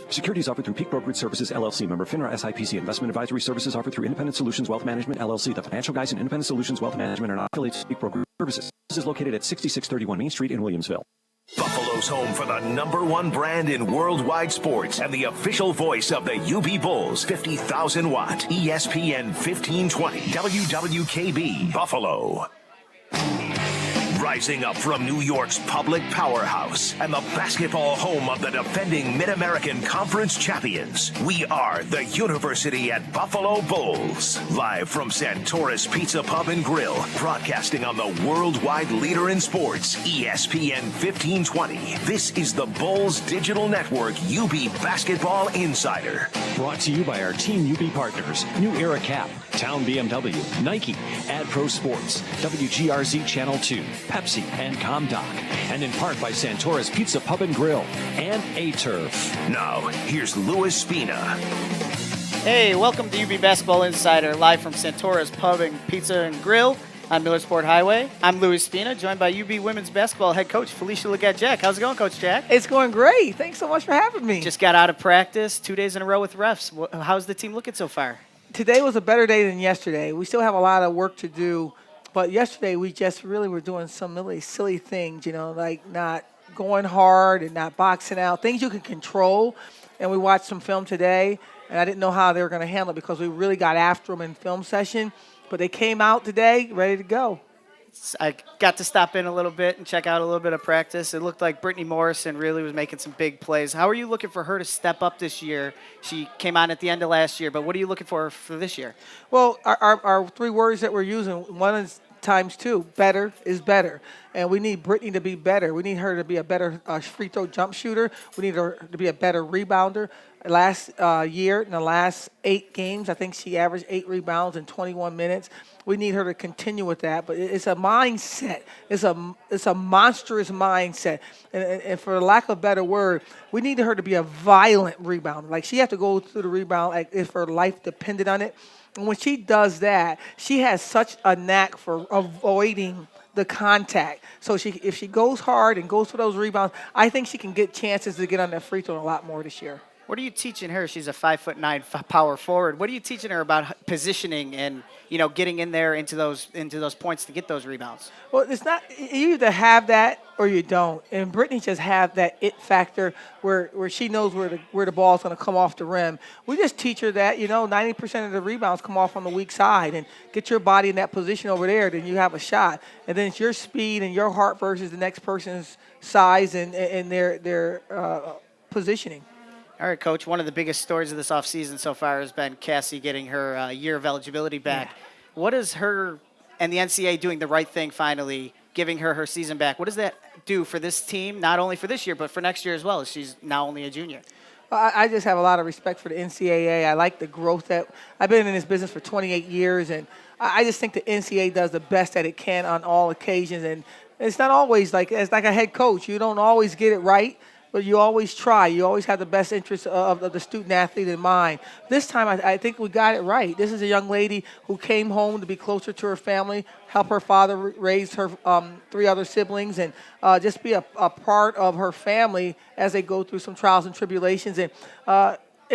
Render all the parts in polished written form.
Securities offered through Peak Brokerage Services, LLC. Member FINRA SIPC. Investment advisory services offered through Independent Solutions Wealth Management, LLC. The financial guys in Independent Solutions Wealth Management are not affiliates of Peak Brokerage Services. This is located at 6631 Main Street in Williamsville. Buffalo's home for the #1 brand in worldwide sports and the official voice of the UB Bulls. 50,000 watt ESPN 1520 WWKB Buffalo. Rising up from New York's public powerhouse and the basketball home of the defending Mid-American Conference champions, we are the University at Buffalo Bulls. Live from Santoris Pizza Pub and Grill, broadcasting on the worldwide leader in sports, ESPN 1520. This is the Bulls Digital Network UB Basketball Insider. Brought to you by our Team UB partners, New Era Cap, Town BMW, Nike, AdPro Sports, WGRZ Channel 2, Pepsi, and ComDoc. And in part by Santoris Pizza Pub and Grill and A-Turf. Now, here's Louis Spina. Hey, welcome to UB Basketball Insider, live from Santora's Pub and Pizza and Grill on Millersport Highway. I'm Louis Spina, joined by UB Women's Basketball head coach Felicia Leggett-Jack. How's it going, Coach Jack? It's going great. Thanks so much for having me. Just got out of practice, 2 days in a row with refs. How's the team looking so far? Today was a better day than yesterday. We still have a lot of work to do, but yesterday we just really were doing some really silly things, like not going hard and not boxing out, things you can control. And we watched some film today, and I didn't know how they were going to handle it because we really got after them in film session. But they came out today ready to go. I got to stop in a little bit and check out a little bit of practice. It looked like Brittany Morrison really was making some big plays. How are you looking for her to step up this year? She came on at the end of last year, but what are you looking for this year? Well, our three words that we're using, one is times two. Better is better. And we need Brittany to be better. We need her to be a better free throw jump shooter. We need her to be a better rebounder. Last year, in the last 8 games, I think she averaged 8 rebounds in 21 minutes. We need her to continue with that. But it's a mindset. It's a monstrous mindset. And for lack of a better word, we need her to be a violent rebounder. Like, she has to go through the rebound like if her life depended on it. And when she does that, she has such a knack for avoiding the contact. So if she goes hard and goes for those rebounds, I think she can get chances to get on that free throw a lot more this year. What are you teaching her? She's a 5'9" power forward. What are you teaching her about positioning and getting in there into those points to get those rebounds? Well, it's not, you either have that or you don't. And Brittany just have that it factor where she knows where the ball's going to come off the rim. We just teach her that 90% of the rebounds come off on the weak side, and get your body in that position over there, then you have a shot. And then it's your speed and your heart versus the next person's size and their positioning. All right, Coach, one of the biggest stories of this offseason so far has been Cassie getting her year of eligibility back. Yeah. What is her and the NCAA doing the right thing finally, giving her season back? What does that do for this team, not only for this year, but for next year as well, as she's now only a junior? I just have a lot of respect for the NCAA. I like the growth that – I've been in this business for 28 years, and I just think the NCAA does the best that it can on all occasions. And it's not always like – it's like a head coach. You don't always get it right, but you always try. You always have the best interest of the student athlete in mind. This time, I think we got it right. This is a young lady who came home to be closer to her family, help her father raise her 3 other siblings, and just be a part of her family as they go through some trials and tribulations. And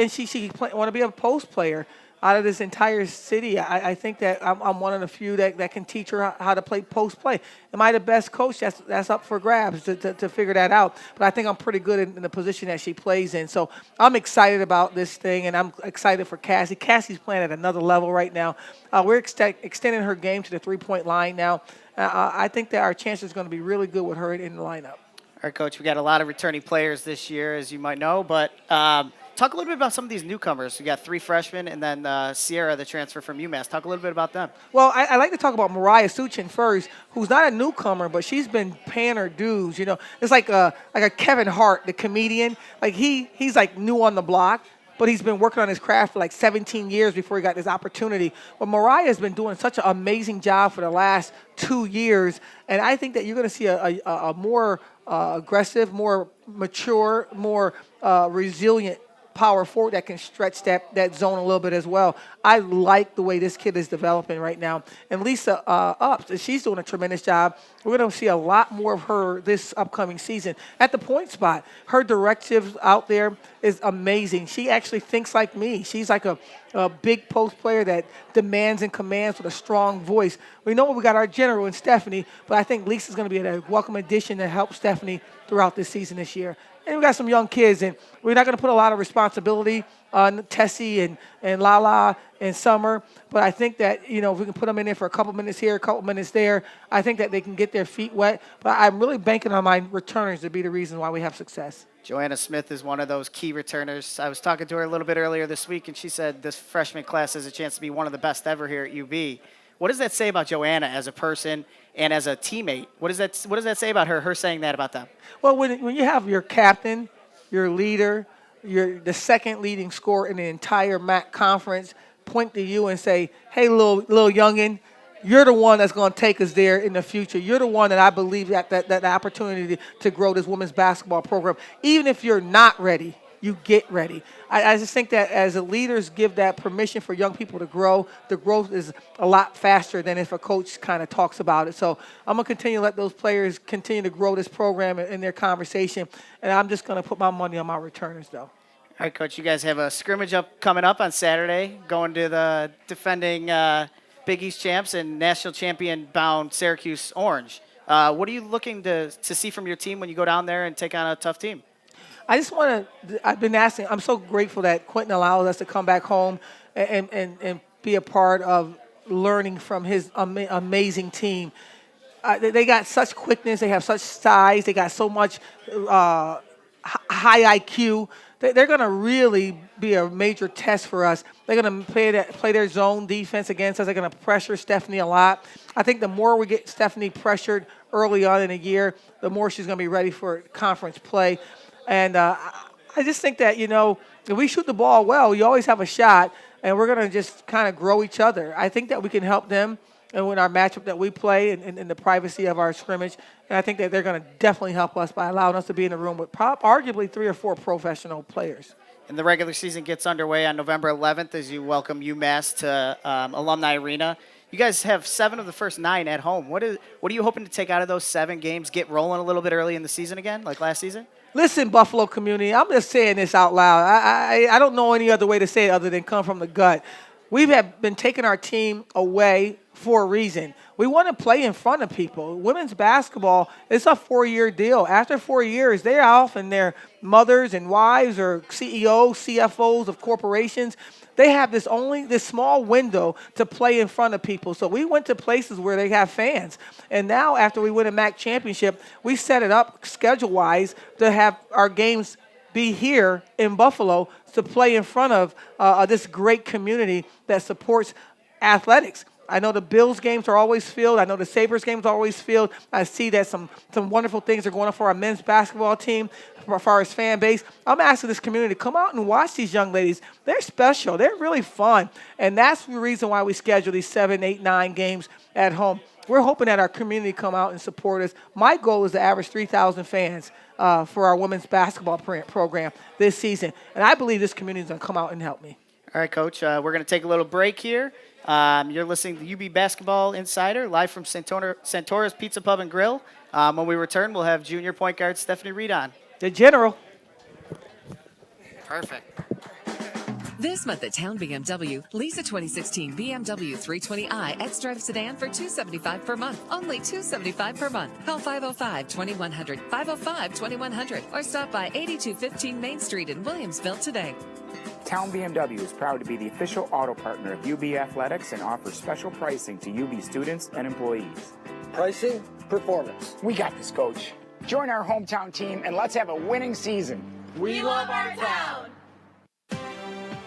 she want to be a post player. Out of this entire city, I think that I'm one of the few that can teach her how to play post play. Am I the best coach? That's up for grabs to figure that out. But I think I'm pretty good in the position that she plays in. So I'm excited about this thing, and I'm excited for Cassie. Cassie's playing at another level right now. We're extending her game to the three-point line now. I think that our chances are going to be really good with her in the lineup. All right, Coach, we got a lot of returning players this year, as you might know, but talk a little bit about some of these newcomers. We got 3 freshmen and then Sierra, the transfer from UMass. Talk a little bit about them. Well, I like to talk about Mariah Suchin first, who's not a newcomer, but she's been paying her dues. It's like a Kevin Hart, the comedian. Like he's like new on the block, but he's been working on his craft for like 17 years before he got this opportunity. But Mariah has been doing such an amazing job for the last 2 years, and I think that you're going to see a more aggressive, more mature, more resilient power forward that can stretch that zone a little bit as well. I like the way this kid is developing right now. And Lisa Ups, she's doing a tremendous job. We're going to see a lot more of her this upcoming season. At the point spot, her directives out there is amazing. She actually thinks like me. She's like a big post player that demands and commands with a strong voice. We know we got our general in Stephanie, but I think Lisa's going to be a welcome addition to help Stephanie throughout this season this year. And we got some young kids, and we're not going to put a lot of responsibility on Tessie and Lala and Summer. But I think that, if we can put them in there for a couple minutes here, a couple minutes there, I think that they can get their feet wet. But I'm really banking on my returners to be the reason why we have success. Joanna Smith is one of those key returners. I was talking to her a little bit earlier this week, and she said this freshman class has a chance to be one of the best ever here at UB. What does that say about Joanna as a person and as a teammate? What does that say about her saying that about them? Well, when you have your captain, your leader, the second leading scorer in the entire MAC conference point to you and say, hey, little youngin', you're the one that's going to take us there in the future. You're the one that I believe that opportunity to grow this women's basketball program. Even if you're not ready, you get ready. I just think that as the leaders give that permission for young people to grow, the growth is a lot faster than if a coach kind of talks about it. So I'm going to continue to let those players continue to grow this program in their conversation, and I'm just going to put my money on my returners, though. All right, Coach, you guys have a scrimmage coming up on Saturday, going to the defending Big East champs and national champion-bound Syracuse Orange. What are you looking to see from your team when you go down there and take on a tough team? I just want to – I've been asking – I'm so grateful that Quentin allows us to come back home and be a part of learning from his amazing team. They got such quickness. They have such size. They got so much high IQ. They're going to really be a major test for us. They're going to play their zone defense against us. They're going to pressure Stephanie a lot. I think the more we get Stephanie pressured early on in the year, the more she's going to be ready for conference play. And I just think that, if we shoot the ball well, you always have a shot, and we're going to just kind of grow each other. I think that we can help them and in our matchup that we play in the privacy of our scrimmage. And I think that they're going to definitely help us by allowing us to be in the room with arguably 3 or 4 professional players. And the regular season gets underway on November 11th as you welcome UMass to Alumni Arena. You guys have 7 of the first 9 at home. What are you hoping to take out of those 7 games, get rolling a little bit early in the season again, like last season? Listen, Buffalo community, I'm just saying this out loud. I don't know any other way to say it other than come from the gut. We have been taking our team away for a reason. We want to play in front of people. Women's basketball, it's a 4-year deal. After 4 years, they're off and their mothers and wives or CEOs, CFOs of corporations. They have this small window to play in front of people. So we went to places where they have fans. And now after we win a MAC championship, we set it up schedule-wise to have our games be here in Buffalo to play in front of this great community that supports athletics. I know the Bills games are always filled. I know the Sabres games are always filled. I see that some wonderful things are going on for our men's basketball team, as far as fan base. I'm asking this community to come out and watch these young ladies. They're special. They're really fun. And that's the reason why we schedule these 7, 8, 9 games at home. We're hoping that our community come out and support us. My goal is to average 3,000 fans for our women's basketball program this season. And I believe this community is going to come out and help me. All right, Coach. We're going to take a little break here. You're listening to UB Basketball Insider, live from Santora's Pizza Pub and Grill. When we return, we'll have junior point guard Stephanie Reed on. The general. Perfect. This month at Town BMW, lease a 2016 BMW 320i X-Drive sedan for $275 per month. Only $275 per month. Call 505-2100, 505-2100, or stop by 8215 Main Street in Williamsville today. Town BMW is proud to be the official auto partner of UB Athletics and offers special pricing to UB students and employees. Pricing, performance. We got this, Coach. Join our hometown team and let's have a winning season. We love our town.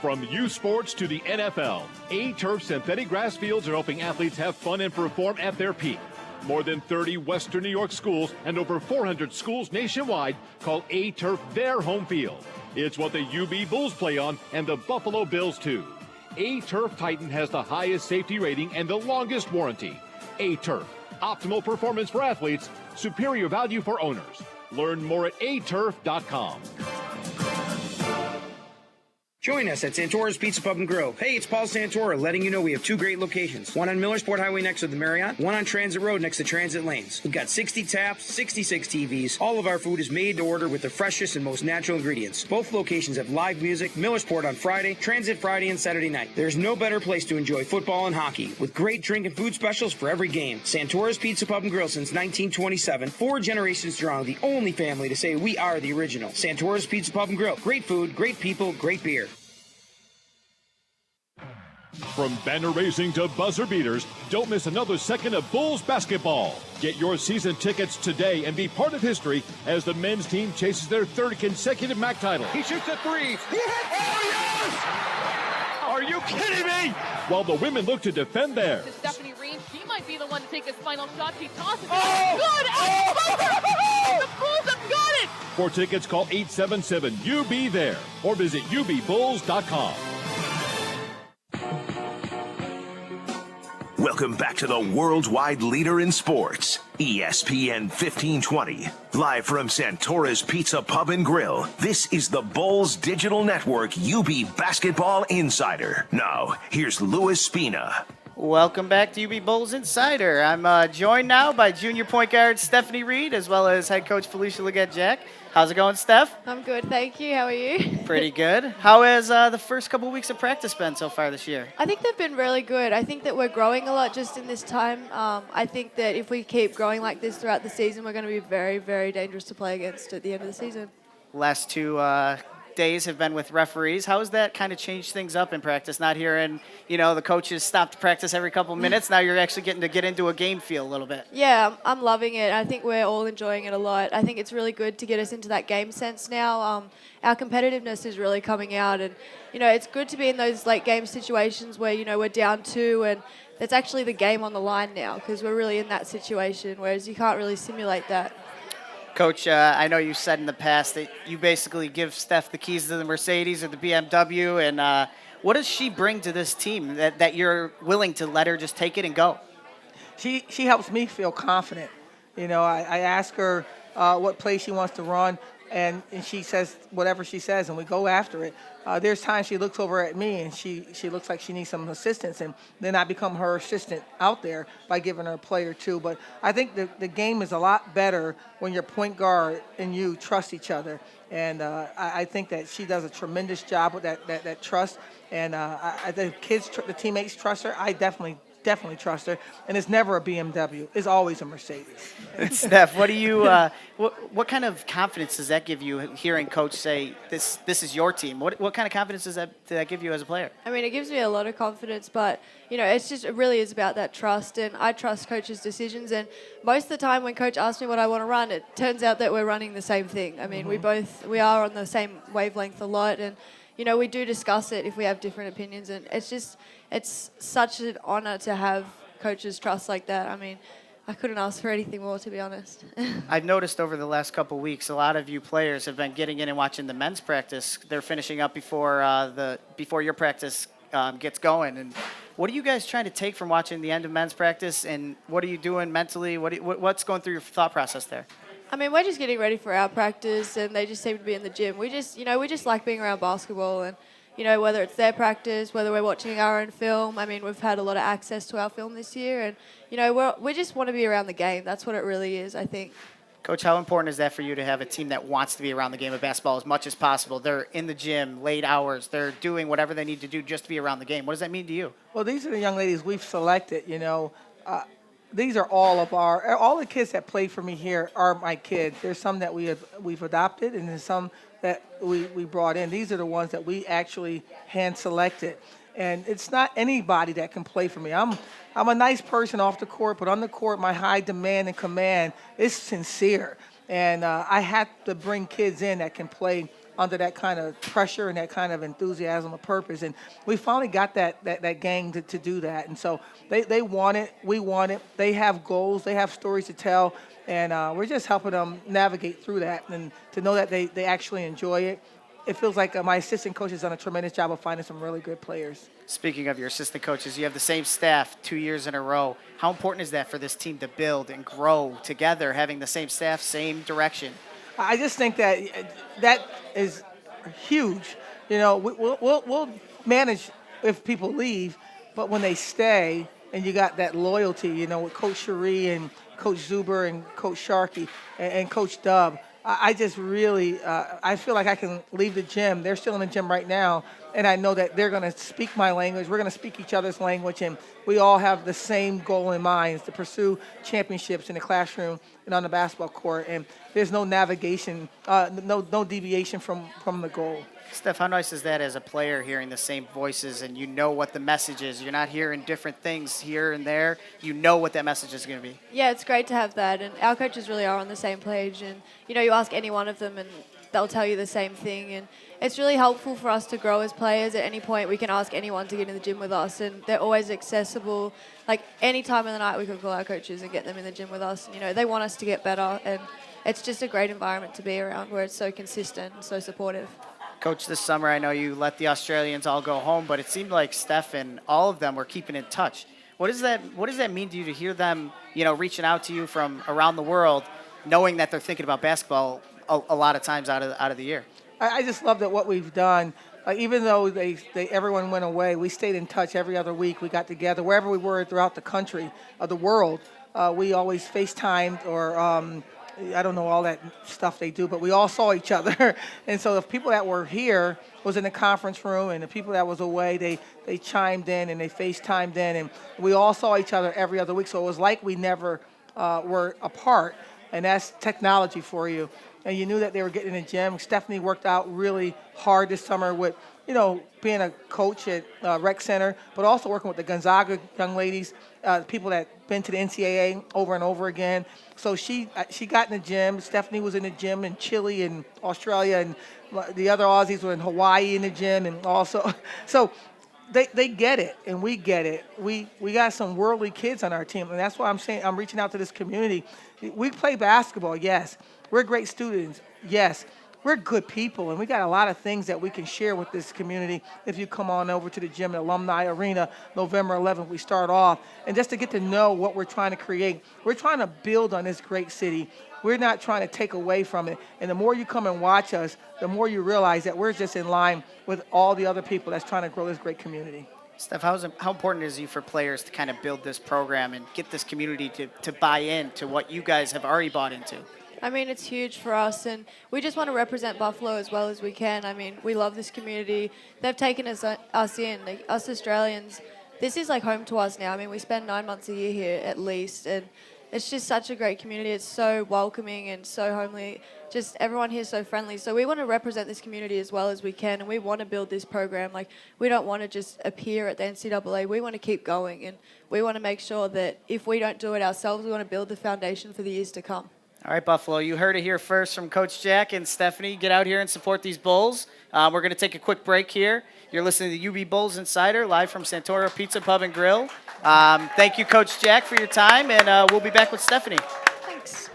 From U Sports to the NFL, A-Turf synthetic grass fields are helping athletes have fun and perform at their peak. More than 30 Western New York schools and over 400 schools nationwide call A-Turf their home field. It's what the UB Bulls play on and the Buffalo Bills too. A-Turf Titan has the highest safety rating and the longest warranty. A-Turf, optimal performance for athletes, superior value for owners. Learn more at aturf.com. Join us at Santora's Pizza Pub and Grill. Hey, it's Paul Santora letting you know we have 2 great locations. One on Millersport Highway next to the Marriott, one on Transit Road next to Transit Lanes. We've got 60 taps, 66 TVs. All of our food is made to order with the freshest and most natural ingredients. Both locations have live music, Millersport on Friday, Transit Friday and Saturday night. There's no better place to enjoy football and hockey with great drink and food specials for every game. Santora's Pizza Pub and Grill since 1927. 4 generations strong, the only family to say we are the original. Santora's Pizza Pub and Grill. Great food, great people, great beer. From banner raising to buzzer beaters, don't miss another second of Bulls basketball. Get your season tickets today and be part of history as the men's team chases their 3rd consecutive MAC title. He shoots a 3. He hits. Oh, yes! Are you kidding me? While the women look to defend theirs. To Stephanie Reed, she might be the one to take this final shot. She tosses it. Oh! Good! Oh! The Bulls have got it! For tickets, call 877-UB-THERE or visit ubulls.com. Welcome back to the worldwide leader in sports, ESPN 1520. Live from Santora's Pizza Pub and Grill, this is the Bulls Digital Network UB Basketball Insider. Now, here's Louis Spina. Welcome back to UB Bulls Insider. I'm joined now by junior point guard Stephanie Reed, as well as head coach Felicia Leggett-Jack. How's it going, Steph? I'm good, thank you. How are you? Pretty good. How has the first couple weeks of practice been so far this year? I think they've been really good. I think that we're growing a lot just in this time. I think that if we keep growing like this throughout the season, we're going to be very, very dangerous to play against at the end of the season. Last 2 days have been with referees. How has that kind of changed things up in practice? Not hearing, the coaches stop to practice every couple minutes. Now you're actually getting to get into a game feel a little bit. Yeah, I'm loving it. I think we're all enjoying it a lot. I think it's really good to get us into that game sense now. Our competitiveness is really coming out, and it's good to be in those late game situations where we're down 2 and it's actually the game on the line now because we're really in that situation, whereas you can't really simulate that. Coach, I know you said in the past that you basically give Steph the keys to the Mercedes or the BMW, and what does she bring to this team that you're willing to let her just take it and go? She helps me feel confident. I ask her what play she wants to run, and she says whatever she says, and we go after it. There's times she looks over at me, and she looks like she needs some assistance, and then I become her assistant out there by giving her a play or 2. But I think the game is a lot better when your point guard and you trust each other, and I think that she does a tremendous job with that trust, and the teammates trust her. I definitely trust her, and it's never a BMW. It's always a Mercedes. Steph, what do you? What kind of confidence does that give you? Hearing Coach say this is your team. What kind of confidence does that give you as a player? I mean, it gives me a lot of confidence, but it really is about that trust, and I trust Coach's decisions. And most of the time, when Coach asks me what I want to run, it turns out that we're running the same thing. I mean, we are on the same wavelength a lot, and we do discuss it if we have different opinions, and it's such an honor to have Coach's trust like that. I mean, I couldn't ask for anything more, to be honest. I've noticed over the last couple of weeks, a lot of you players have been getting in and watching the men's practice. They're finishing up before your practice gets going. And what are you guys trying to take from watching the end of men's practice, and what are you doing mentally? What's going through your thought process there? I mean, we're just getting ready for our practice, and they just seem to be in the gym. We just like being around basketball, and whether it's their practice, whether we're watching our own film. I mean, we've had a lot of access to our film this year, and we just want to be around the game. That's what it really is, I think. Coach, how important is that for you to have a team that wants to be around the game of basketball as much as possible? They're in the gym, late hours. They're doing whatever they need to do just to be around the game. What does that mean to you? Well, these are the young ladies we've selected. These are all the kids that play for me here are my kids. There's some that we've adopted, and there's some that we brought in. These are the ones that we actually hand selected. And it's not anybody that can play for me. I'm a nice person off the court, but on the court, my high demand and command is sincere. And I have to bring kids in that can play under that kind of pressure and that kind of enthusiasm of purpose. And we finally got that gang to do that. And so they want it. We want it. They have goals. They have stories to tell. And we're just helping them navigate through that and to know that they actually enjoy it. It feels like my assistant coach has done a tremendous job of finding some really good players. Speaking of your assistant coaches, you have the same staff 2 years in a row. How important is that for this team to build and grow together, having the same staff, same direction? I just think that is huge. You know, we'll manage if people leave, but when they stay and you got that loyalty, you know, with Coach Cherie and Coach Zuber and Coach Sharkey and Coach Dub, I just really, I feel like I can leave the gym. They're still in the gym right now, and I know that they're going to speak my language. We're going to speak each other's language, and we all have the same goal in mind, is to pursue championships in the classroom and on the basketball court. And there's no navigation, no deviation from the goal. Steph, how nice is that as a player, hearing the same voices and you know what the message is? You're not hearing different things here and there. You know what that message is going to be. Yeah, it's great to have that, and our coaches really are on the same page. And you know, you ask any one of them, and they'll tell you the same thing. And it's really helpful for us to grow as players. At any point, we can ask anyone to get in the gym with us, and they're always accessible. Like any time of the night, we can call our coaches and get them in the gym with us. And, you know, they want us to get better, and it's just a great environment to be around, where it's so consistent and so supportive. Coach, this summer I know you let the Australians all go home, but it seemed like Steph and all of them were keeping in touch. What does that mean to you to hear them, you know, reaching out to you from around the world, knowing that they're thinking about basketball a lot of times out of the year? I just love that what we've done. Even though everyone went away, we stayed in touch every other week. We got together wherever we were throughout the country, the world. We always FaceTimed or I don't know all that stuff they do, but we all saw each other. And so the people that were here was in the conference room, and the people that was away, they chimed in and they FaceTimed in, and we all saw each other every other week. So it was like we never were apart, and that's technology for you. And you knew that they were getting in the gym. Stephanie worked out really hard this summer with, you know, being a coach at Rec Center, but also working with the Gonzaga young ladies, people that been to the NCAA over and over again. So she got in the gym. Stephanie was in the gym in Chile and Australia, and the other Aussies were in Hawaii in the gym, and also so they get it, and we get it. We got some worldly kids on our team, and that's why I'm saying I'm reaching out to this community. We play basketball, yes. We're great students, yes. We're good people, and we got a lot of things that we can share with this community if you come on over to the gym at Alumni Arena November 11th. We start off, and just to get to know what we're trying to create. We're trying to build on this great city. We're not trying to take away from it. And the more you come and watch us, the more you realize that we're just in line with all the other people that's trying to grow this great community. Steph, how important is it for players to kind of build this program and get this community to buy into what you guys have already bought into? I mean, it's huge for us, and we just want to represent Buffalo as well as we can. I mean, we love this community. They've taken us in, like, us Australians. This is like home to us now. I mean, we spend 9 months a year here at least, and it's just such a great community. It's so welcoming and so homely. Just everyone here is so friendly. So we want to represent this community as well as we can, and we want to build this program. Like, we don't want to just appear at the NCAA. We want to keep going, and we want to make sure that if we don't do it ourselves, we want to build the foundation for the years to come. All right, Buffalo, you heard it here first from Coach Jack and Stephanie. Get out here and support these Bulls. We're going to take a quick break here. You're listening to the UB Bulls Insider, live from Santora Pizza Pub and Grill. Thank you, Coach Jack, for your time, and we'll be back with Stephanie. Thanks.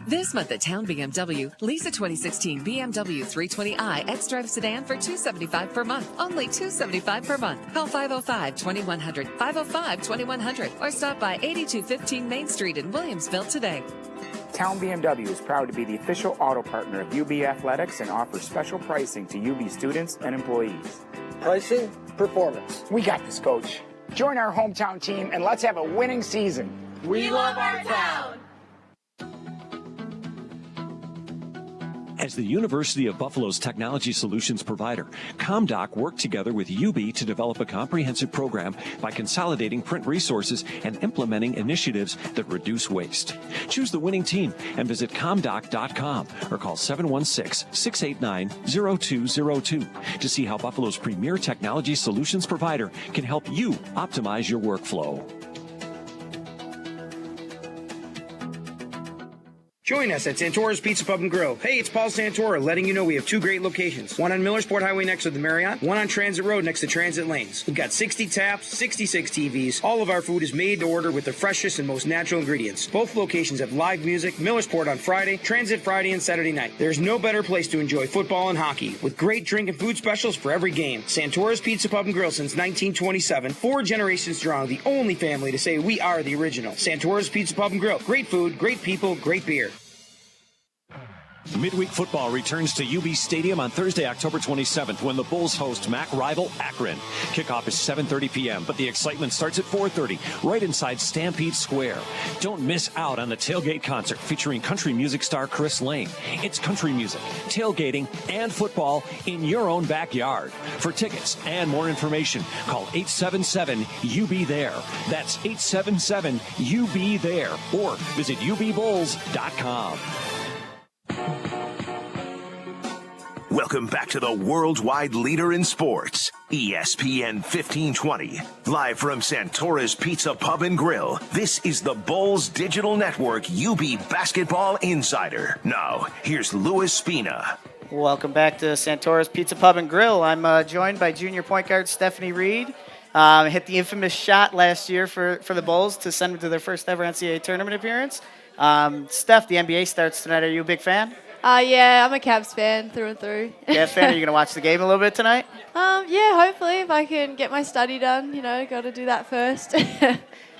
This month at Town BMW, lease a 2016 BMW 320i X-Drive sedan for $275 per month. Only $275 per month. Call 505-2100, 505-2100, or stop by 8215 Main Street in Williamsville today. Town BMW is proud to be the official auto partner of UB Athletics and offers special pricing to UB students and employees. Pricing, performance. We got this, Coach. Join our hometown team and let's have a winning season. We love our town. As the University of Buffalo's technology solutions provider, ComDoc worked together with UB to develop a comprehensive program by consolidating print resources and implementing initiatives that reduce waste. Choose the winning team and visit comdoc.com or call 716-689-0202 to see how Buffalo's premier technology solutions provider can help you optimize your workflow. Join us at Santora's Pizza Pub and Grill. Hey, it's Paul Santora letting you know we have two great locations. One on Millersport Highway next to the Marriott, one on Transit Road next to Transit Lanes. We've got 60 taps, 66 TVs. All of our food is made to order with the freshest and most natural ingredients. Both locations have live music, Millersport on Friday, Transit Friday and Saturday night. There's no better place to enjoy football and hockey with great drink and food specials for every game. Santora's Pizza Pub and Grill since 1927. 4 generations strong, the only family to say we are the original. Santora's Pizza Pub and Grill. Great food, great people, great beer. Midweek football returns to UB Stadium on Thursday, October 27th when the Bulls host MAC rival Akron. Kickoff is 7:30 p.m., but the excitement starts at 4:30 right inside Stampede Square. Don't miss out on the tailgate concert featuring country music star Chris Lane. It's country music, tailgating, and football in your own backyard. For tickets and more information, call 877-UB-THERE. That's 877-UB-THERE or visit ubbulls.com. Welcome back to the worldwide leader in sports, ESPN 1520. Live from Santora's Pizza Pub and Grill, this is the Bulls Digital Network UB Basketball Insider. Now, here's Louis Spina. Welcome back to Santora's Pizza Pub and Grill. I'm joined by junior point guard Stephanie Reed. Hit the infamous shot last year for the Bulls to send them to their first ever NCAA tournament appearance. Steph, the NBA starts tonight. Are you a big fan? Yeah, I'm a Cavs fan through and through. Cavs fan? Are you going to watch the game a little bit tonight? Yeah, hopefully if I can get my study done. Got to do that first.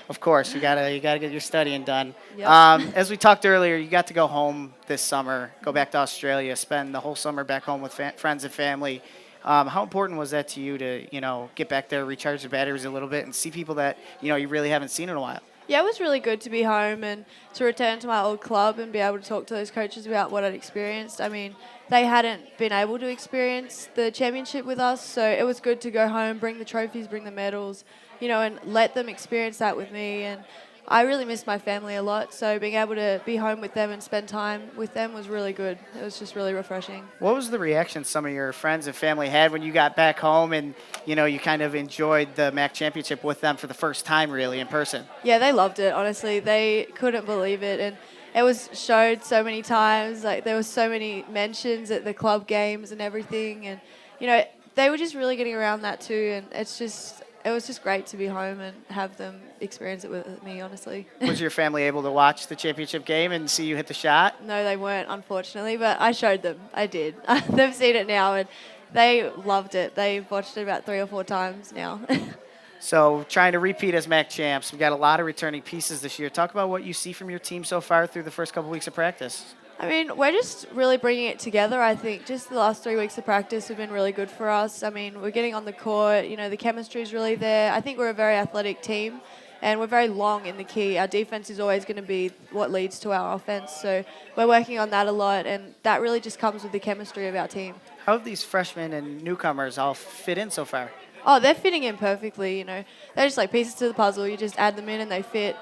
Of course, you gotta get your studying done. Yep. As we talked earlier, you got to go home this summer, go back to Australia, spend the whole summer back home with friends and family. How important was that to you to get back there, recharge the batteries a little bit, and see people that you really haven't seen in a while? Yeah, it was really good to be home and to return to my old club and be able to talk to those coaches about what I'd experienced. I mean, they hadn't been able to experience the championship with us, so it was good to go home, bring the trophies, bring the medals, and let them experience that with me. And I really missed my family a lot, so being able to be home with them and spend time with them was really good. It was just really refreshing. What was the reaction some of your friends and family had when you got back home and, you kind of enjoyed the MAC championship with them for the first time really in person? Yeah, they loved it, honestly. They couldn't believe it, and it was showed so many times. Like, there was so many mentions at the club games and everything, and, they were just really getting around that too, and it was just great to be home and have them experience it with me, honestly. Was your family able to watch the championship game and see you hit the shot? No, they weren't, unfortunately, but I showed them. I did. They've seen it now, and they loved it. They've watched it about 3 or 4 times now. So trying to repeat as MAC champs, we've got a lot of returning pieces this year. Talk about what you see from your team so far through the first couple weeks of practice. I mean, we're just really bringing it together, I think. Just the last 3 weeks of practice have been really good for us. I mean, we're getting on the court. The chemistry is really there. I think we're a very athletic team, and we're very long in the key. Our defense is always going to be what leads to our offense. So we're working on that a lot, and that really just comes with the chemistry of our team. How have these freshmen and newcomers all fit in so far? Oh, they're fitting in perfectly. They're just like pieces to the puzzle. You just add them in and they fit.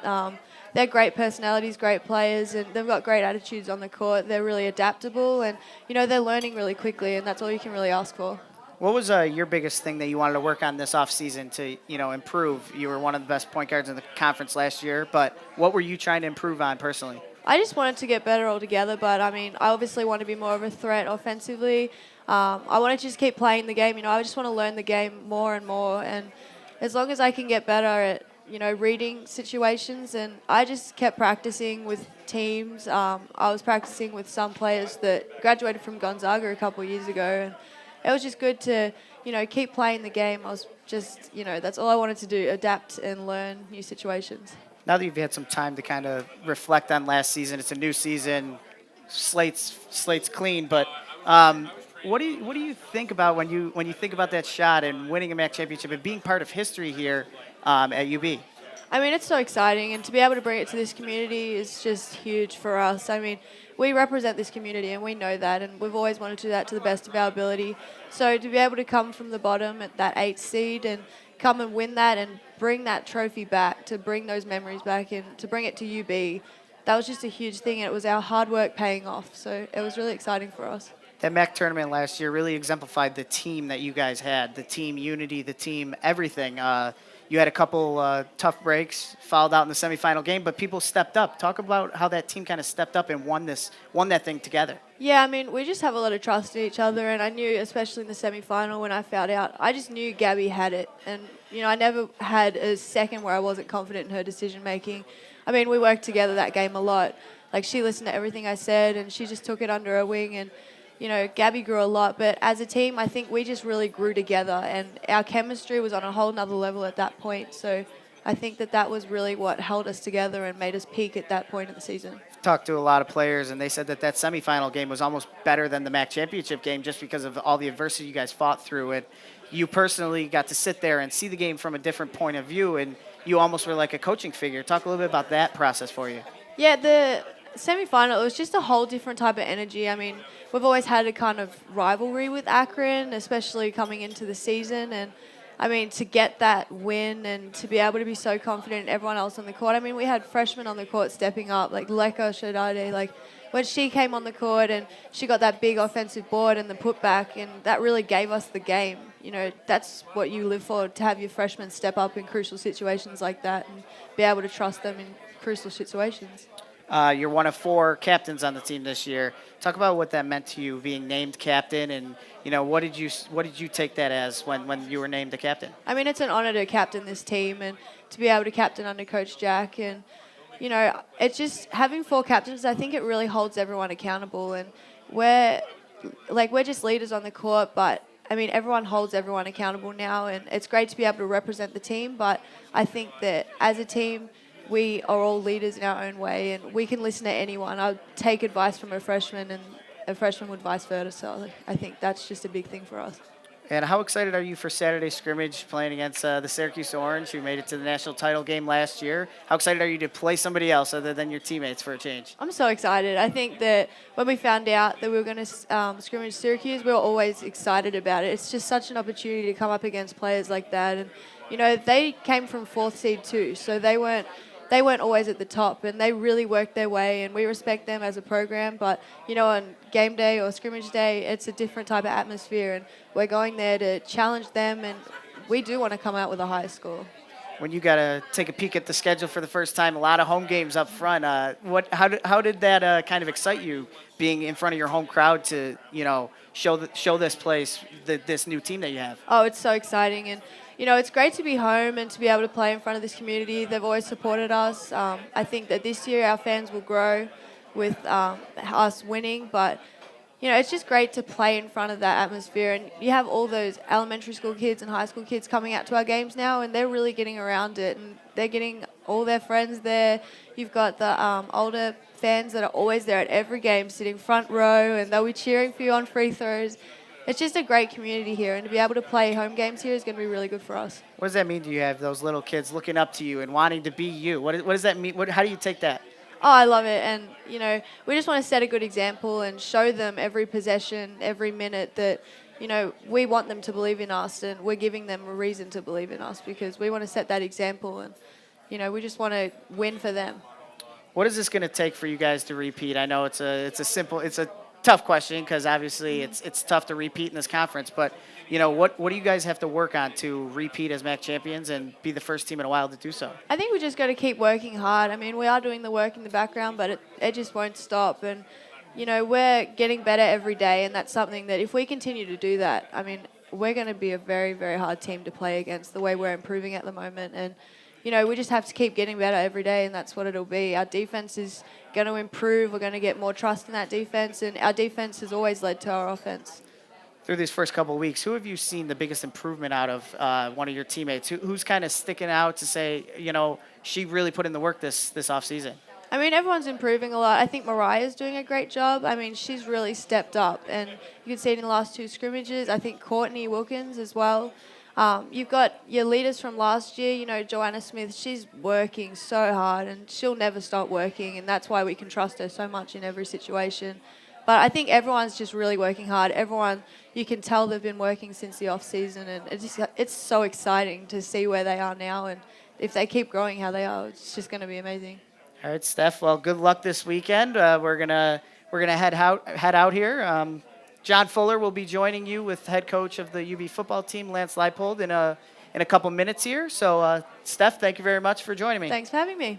They're great personalities, great players, and they've got great attitudes on the court. They're really adaptable, and, they're learning really quickly, and that's all you can really ask for. What was your biggest thing that you wanted to work on this offseason to, improve? You were one of the best point guards in the conference last year, but what were you trying to improve on personally? I just wanted to get better altogether, but, I obviously want to be more of a threat offensively. I want to just keep playing the game. I just want to learn the game more and more, and as long as I can get better at reading situations, and I just kept practicing with teams. I was practicing with some players that graduated from Gonzaga a couple of years ago, and it was just good to, keep playing the game. I was just, that's all I wanted to do, adapt and learn new situations. Now that you've had some time to kind of reflect on last season, it's a new season, slate's clean, but what do you think about when you think about that shot and winning a MAC championship and being part of history here at UB? It's so exciting, and to be able to bring it to this community is just huge for us. We represent this community, and we know that, and we've always wanted to do that to the best of our ability. So to be able to come from the bottom at that 8th seed and come and win that and bring that trophy back, to bring those memories back and to bring it to UB, that was just a huge thing, and it was our hard work paying off. So it was really exciting for us. That MAC tournament last year really exemplified the team that you guys had, the team unity, the team everything. You had a couple tough breaks, fouled out in the semifinal game, but people stepped up. Talk about how that team kind of stepped up and won that thing together. Yeah, we just have a lot of trust in each other, and I knew, especially in the semifinal when I fouled out, I just knew Gabby had it. And, I never had a second where I wasn't confident in her decision making. We worked together that game a lot. Like, she listened to everything I said, and she just took it under her wing, and Gabby grew a lot, but as a team, I think we just really grew together, and our chemistry was on a whole nother level at that point. So I think that was really what held us together and made us peak at that point of the season. talked to a lot of players, and they said that semifinal game was almost better than the MAC championship game just because of all the adversity you guys fought through. And you personally got to sit there and see the game from a different point of view, and you almost were like a coaching figure. Talk a little bit about that process for you. Yeah, the semi-final, it was just a whole different type of energy. I mean, we've always had a kind of rivalry with Akron, especially coming into the season. And, I mean, to get that win and to be able to be so confident in everyone else on the court. I mean, we had freshmen on the court stepping up, like Leka Shadade, like when she came on the court and she got that big offensive board and the putback, and that really gave us the game. You know, that's what you live for, to have your freshmen step up in crucial situations like that and be able to trust them in crucial situations. You're one of 4 captains on the team this year. Talk about what that meant to you, being named captain, and what did you take that as when you were named the captain? I mean, it's an honor to captain this team and to be able to captain under Coach Jack, and it's just having 4 captains. I think it really holds everyone accountable, and we're just leaders on the court, but I mean, everyone holds everyone accountable now, and it's great to be able to represent the team. But I think that as a team, we are all leaders in our own way, and we can listen to anyone. I'll take advice from a freshman, and a freshman would vice versa. So I think that's just a big thing for us. And how excited are you for Saturday scrimmage playing against the Syracuse Orange, who made it to the national title game last year? How excited are you to play somebody else other than your teammates for a change? I'm so excited. I think that when we found out that we were going to scrimmage Syracuse, we were always excited about it. It's just such an opportunity to come up against players like that. And, they came from 4th seed too, so they weren't always at the top, and they really worked their way, and we respect them as a program. But, on game day or scrimmage day, it's a different type of atmosphere, and we're going there to challenge them, and we do want to come out with a high score. When you got to take a peek at the schedule for the first time, a lot of home games up front, how did that kind of excite you, being in front of your home crowd to, show this place, this new team that you have? Oh, it's so exciting, and it's great to be home and to be able to play in front of this community. They've always supported us. I think that this year our fans will grow with us winning, but it's just great to play in front of that atmosphere. And you have all those elementary school kids and high school kids coming out to our games now, and they're really getting around it, and they're getting all their friends there. You've got the older fans that are always there at every game, sitting front row, and they'll be cheering for you on free throws. It's just a great community here, and to be able to play home games here is going to be really good for us. What does that mean to you, have those little kids looking up to you and wanting to be you? What does that mean? How do you take that? Oh, I love it. And, we just want to set a good example and show them every possession, every minute that, we want them to believe in us, and we're giving them a reason to believe in us because we want to set that example, and, we just want to win for them. What is this going to take for you guys to repeat? I know it's a tough question because obviously it's tough to repeat in this conference, but what do you guys have to work on to repeat as MAC champions and be the first team in a while to do so? I think we just got to keep working hard. I mean, we are doing the work in the background, but it just won't stop, and we're getting better every day, and that's something that if we continue to do that, I mean, we're going to be a very, very hard team to play against the way we're improving at the moment. And we just have to keep getting better every day, and that's what it'll be. Our defense is going to improve. We're going to get more trust in that defense, and our defense has always led to our offense. Through these first couple of weeks, who have you seen the biggest improvement out of one of your teammates? Who's kind of sticking out to say, she really put in the work this offseason? I mean, everyone's improving a lot. I think Mariah's doing a great job. I mean, she's really stepped up, and you can see it in the last 2 scrimmages. I think Courtney Wilkins as well. You've got your leaders from last year, Joanna Smith. She's working so hard, and she'll never stop working, and that's why we can trust her so much in every situation. But I think everyone's just really working hard. Everyone, you can tell they've been working since the off-season, and it's so exciting to see where they are now, and if they keep growing how they are, it's just going to be amazing. All right, Steph. Well, good luck this weekend. We're gonna head out here. John Fuller will be joining you with head coach of the UB football team, Lance Leipold, in a couple minutes here. So, Steph, thank you very much for joining me. Thanks for having me.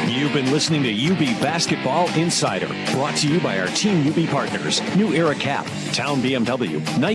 You've been listening to UB Basketball Insider, brought to you by our Team UB partners, New Era Cap, Town BMW, Nike.